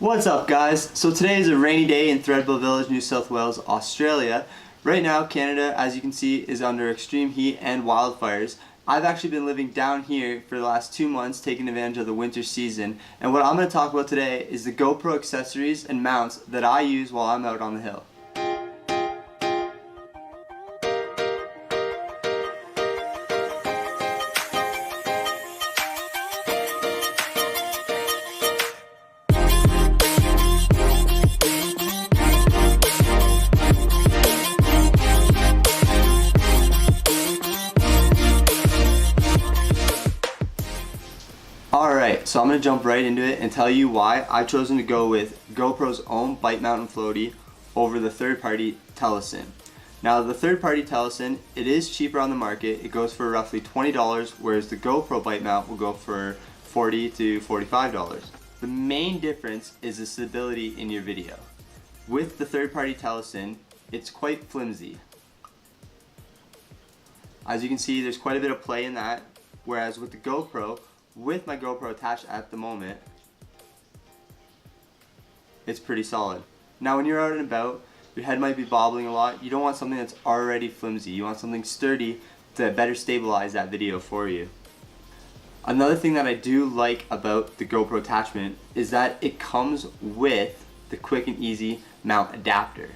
What's up, guys? So today is a rainy day in Threadneedle Village, New South Wales, Australia. Right now, Canada, as you can see, is under extreme heat and wildfires. I've actually been living down here for the last 2 months, taking advantage of the winter season. And what I'm going to talk about today is the GoPro accessories and mounts that I use while I'm out on the hill. Alright, so I'm going to jump right into it and tell you why I've chosen to go with GoPro's own bike mount and floaty over the third-party Telesin. Now, the third-party Telesin, it is cheaper on the market. It goes for roughly $20, whereas the GoPro bike mount will go for $40 to $45. The main difference is the stability in your video. With the third-party Telesin, it's quite flimsy. As you can see, there's quite a bit of play in that, whereas with the GoPro, with my GoPro attached at the moment, it's pretty solid. Now when you're out and about, your head might be bobbling a lot. You don't want something that's already flimsy. You want something sturdy to better stabilize that video for you. Another thing that I do like about the GoPro attachment is that it comes with the quick and easy mount adapter.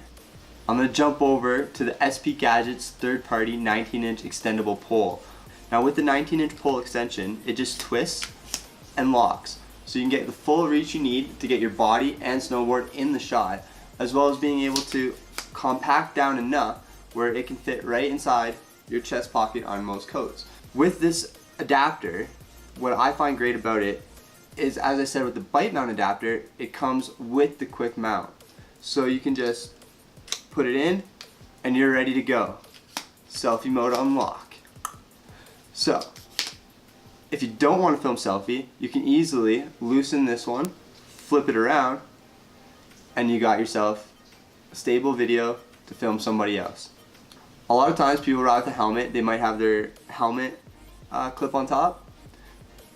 I'm going to jump over to the SP Gadgets third-party 19-inch extendable pole. Now with the 19-inch pole extension, it just twists and locks. So you can get the full reach you need to get your body and snowboard in the shot, as well as being able to compact down enough where it can fit right inside your chest pocket on most coats. With this adapter, what I find great about it is, as I said with the bike mount adapter, it comes with the quick mount. So you can just put it in and you're ready to go. Selfie mode unlock. So, if you don't want to film selfie, you can easily loosen this one, flip it around, and you got yourself a stable video to film somebody else. A lot of times people ride with a helmet, they might have their helmet clip on top.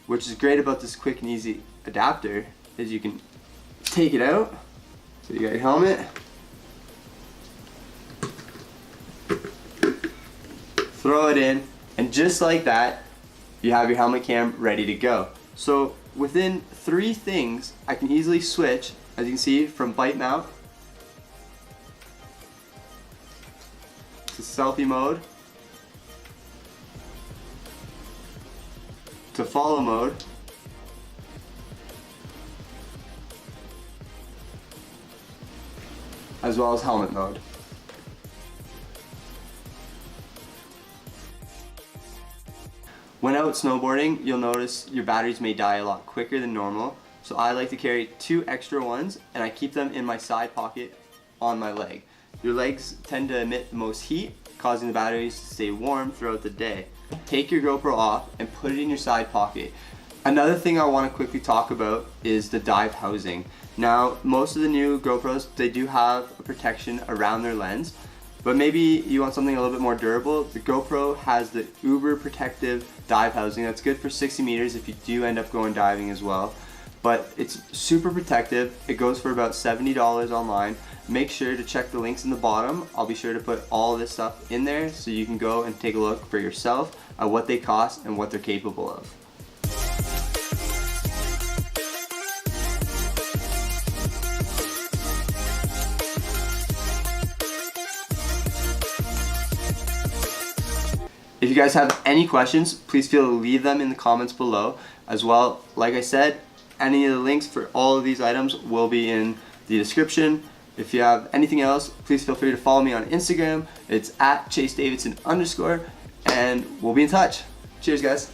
Which is great about this quick and easy adapter is you can take it out, so you got your helmet, throw it in, and just like that, you have your helmet cam ready to go. So within 3 things, I can easily switch, as you can see, from bike mount to selfie mode to follow mode as well as helmet mode. When out snowboarding, you'll notice your batteries may die a lot quicker than normal, so I like to carry 2 extra ones, and I keep them in my side pocket on my leg. Your legs tend to emit the most heat, causing the batteries to stay warm throughout the day. Take your GoPro off and put it in your side pocket. Another thing I want to quickly talk about is the dive housing. Now, most of the new GoPros, they do have a protection around their lens, but maybe you want something a little bit more durable. The GoPro has the uber protective dive housing that's good for 60 meters if you do end up going diving as well. But it's super protective. It goes for about $70 online. Make sure to check the links in the bottom. I'll be sure to put all this stuff in there so you can go and take a look for yourself at what they cost and what they're capable of. If you guys have any questions, please feel to leave them in the comments below. As well, like I said, any of the links for all of these items will be in the description. If you have anything else, please feel free to follow me on Instagram. It's @ChaseDavidson_, and we'll be in touch. Cheers, guys.